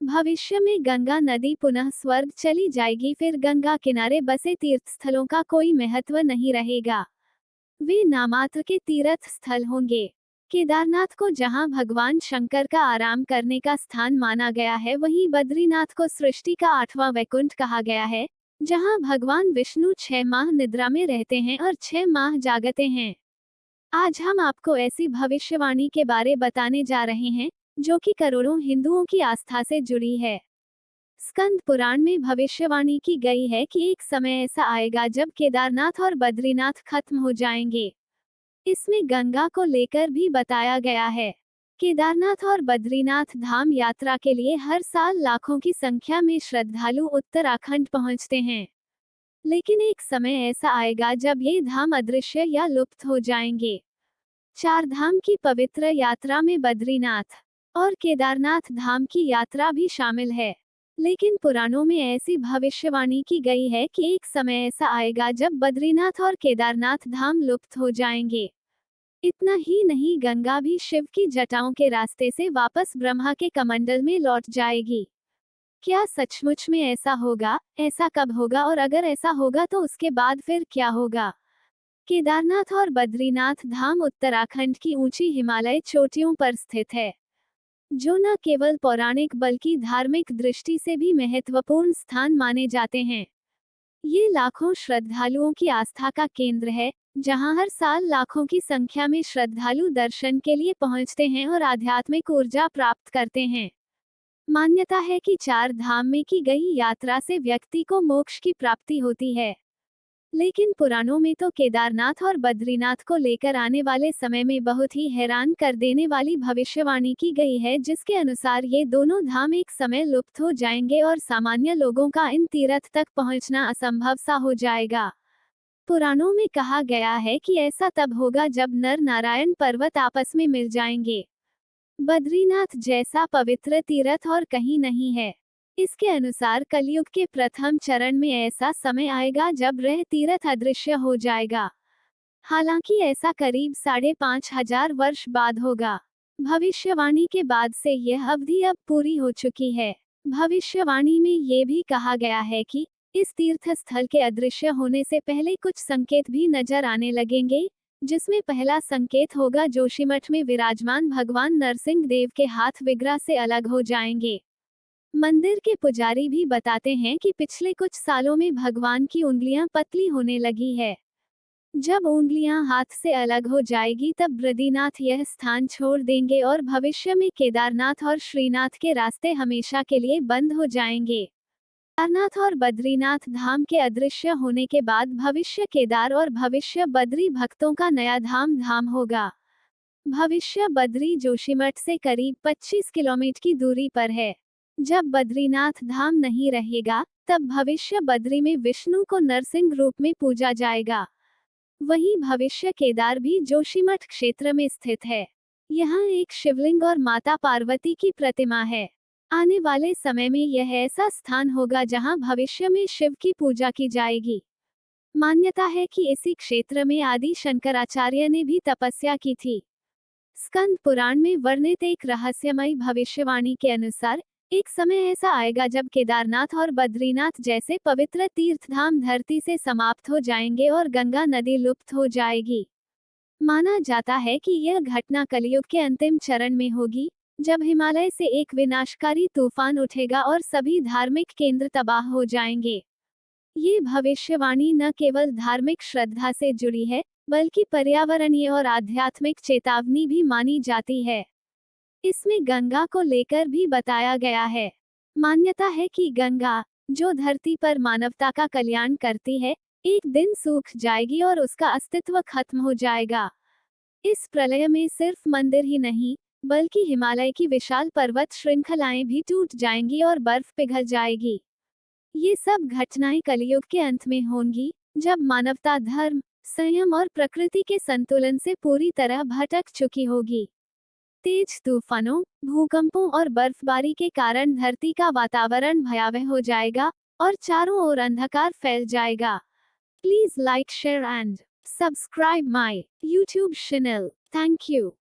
भविष्य में गंगा नदी पुनः स्वर्ग चली जाएगी, फिर गंगा किनारे बसे तीर्थस्थलों का कोई महत्व नहीं रहेगा। वे नामात्र के तीर्थ स्थल होंगे। केदारनाथ को जहां भगवान शंकर का आराम करने का स्थान माना गया है, वहीं बद्रीनाथ को सृष्टि का 8वां वैकुंठ कहा गया है, जहां भगवान विष्णु 6 माह निद्रा में रहते हैं और 6 माह जागते हैं। आज हम आपको ऐसी भविष्यवाणी के बारे बताने जा रहे हैं जो कि करोड़ों हिंदुओं की आस्था से जुड़ी है। स्कंद पुराण में भविष्यवाणी की गई है कि एक समय ऐसा आएगा जब केदारनाथ और बद्रीनाथ खत्म हो जाएंगे। इसमें गंगा को लेकर भी बताया गया है। केदारनाथ और बद्रीनाथ धाम यात्रा के लिए हर साल लाखों की संख्या में श्रद्धालु उत्तराखंड पहुंचते हैं। लेकिन एक समय ऐसा आएगा जब ये धाम अदृश्य या लुप्त हो जाएंगे। 4 धाम की पवित्र यात्रा में बद्रीनाथ और केदारनाथ धाम की यात्रा भी शामिल है। लेकिन पुराणों में ऐसी भविष्यवाणी की गई है कि एक समय ऐसा आएगा जब बद्रीनाथ और केदारनाथ धाम लुप्त हो जाएंगे। इतना ही नहीं, गंगा भी शिव की जटाओं के रास्ते से वापस ब्रह्मा के कमंडल में लौट जाएगी। क्या सचमुच में ऐसा होगा? ऐसा कब होगा और अगर ऐसा होगा तो उसके बाद फिर क्या होगा? केदारनाथ और बद्रीनाथ धाम उत्तराखंड की ऊंची हिमालय चोटियों पर स्थित है, जो न केवल पौराणिक बल्कि धार्मिक दृष्टि से भी महत्वपूर्ण स्थान माने जाते हैं। ये लाखों श्रद्धालुओं की आस्था का केंद्र है, जहां हर साल लाखों की संख्या में श्रद्धालु दर्शन के लिए पहुंचते हैं और आध्यात्मिक ऊर्जा प्राप्त करते हैं। मान्यता है कि 4 धाम में की गई यात्रा से व्यक्ति को मोक्ष की प्राप्ति होती है। लेकिन पुराणों में तो केदारनाथ और बद्रीनाथ को लेकर आने वाले समय में बहुत ही हैरान कर देने वाली भविष्यवाणी की गई है, जिसके अनुसार ये दोनों धाम एक समय लुप्त हो जाएंगे और सामान्य लोगों का इन तीर्थ तक पहुंचना असंभव सा हो जाएगा। पुराणों में कहा गया है कि ऐसा तब होगा जब नर नारायण पर्वत आपस में मिल जाएंगे। बद्रीनाथ जैसा पवित्र तीर्थ और कहीं नहीं है। इसके अनुसार कलयुग के प्रथम चरण में ऐसा समय आएगा जब यह तीर्थ अदृश्य हो जाएगा। हालांकि ऐसा करीब 5,500 वर्ष बाद होगा। भविष्यवाणी के बाद से यह अवधि अब पूरी हो चुकी है। भविष्यवाणी में ये भी कहा गया है कि इस तीर्थ स्थल के अदृश्य होने से पहले कुछ संकेत भी नजर आने लगेंगे, जिसमें पहला संकेत होगा जोशीमठ में विराजमान भगवान नरसिंह देव के हाथ विग्रह से अलग हो जाएंगे। मंदिर के पुजारी भी बताते हैं कि पिछले कुछ सालों में भगवान की उंगलियां पतली होने लगी है। जब उंगलियां हाथ से अलग हो जाएगी तब बद्रीनाथ यह स्थान छोड़ देंगे और भविष्य में केदारनाथ और श्रीनाथ के रास्ते हमेशा के लिए बंद हो जाएंगे। केदारनाथ और बद्रीनाथ धाम के अदृश्य होने के बाद भविष्य केदार और भविष्य बद्री भक्तों का नया धाम होगा। भविष्य बद्री जोशीमठ से करीब 25 किलोमीटर की दूरी पर है। जब बद्रीनाथ धाम नहीं रहेगा, तब भविष्य बद्री में विष्णु को नरसिंह रूप में पूजा जाएगा। वहीं भविष्य केदार भी जोशीमठ क्षेत्र में स्थित है। यहाँ एक शिवलिंग और माता पार्वती की प्रतिमा है। आने वाले समय में यह ऐसा स्थान होगा जहां भविष्य में शिव की पूजा की जाएगी। मान्यता है कि इसी क्षेत्र में आदि शंकराचार्य ने भी तपस्या की थी। स्कंद पुराण में वर्णित एक रहस्यमयी भविष्यवाणी के अनुसार एक समय ऐसा आएगा जब केदारनाथ और बद्रीनाथ जैसे पवित्र तीर्थधाम धरती से समाप्त हो जाएंगे और गंगा नदी लुप्त हो जाएगी। माना जाता है कि यह घटना कलयुग के अंतिम चरण में होगी, जब हिमालय से एक विनाशकारी तूफान उठेगा और सभी धार्मिक केंद्र तबाह हो जाएंगे। ये भविष्यवाणी न केवल धार्मिक श्रद्धा से जुड़ी है, बल्कि पर्यावरणीय और आध्यात्मिक चेतावनी भी मानी जाती है। इसमें गंगा को लेकर भी बताया गया है। मान्यता है कि गंगा, जो धरती पर मानवता का कल्याण करती है, एक दिन सूख जाएगी और उसका अस्तित्व खत्म हो जाएगा। इस प्रलय में सिर्फ मंदिर ही नहीं, बल्कि हिमालय की विशाल पर्वत श्रृंखलाएं भी टूट जाएंगी और बर्फ पिघल जाएगी। ये सब घटनाएं कलयुग के अंत में होंगी, जब मानवता धर्म, संयम और प्रकृति के संतुलन से पूरी तरह भटक चुकी होगी। तेज तूफानों, भूकंपों और बर्फबारी के कारण धरती का वातावरण भयावह हो जाएगा और चारों ओर अंधकार फैल जाएगा। Please like, share and subscribe my YouTube channel. Thank you.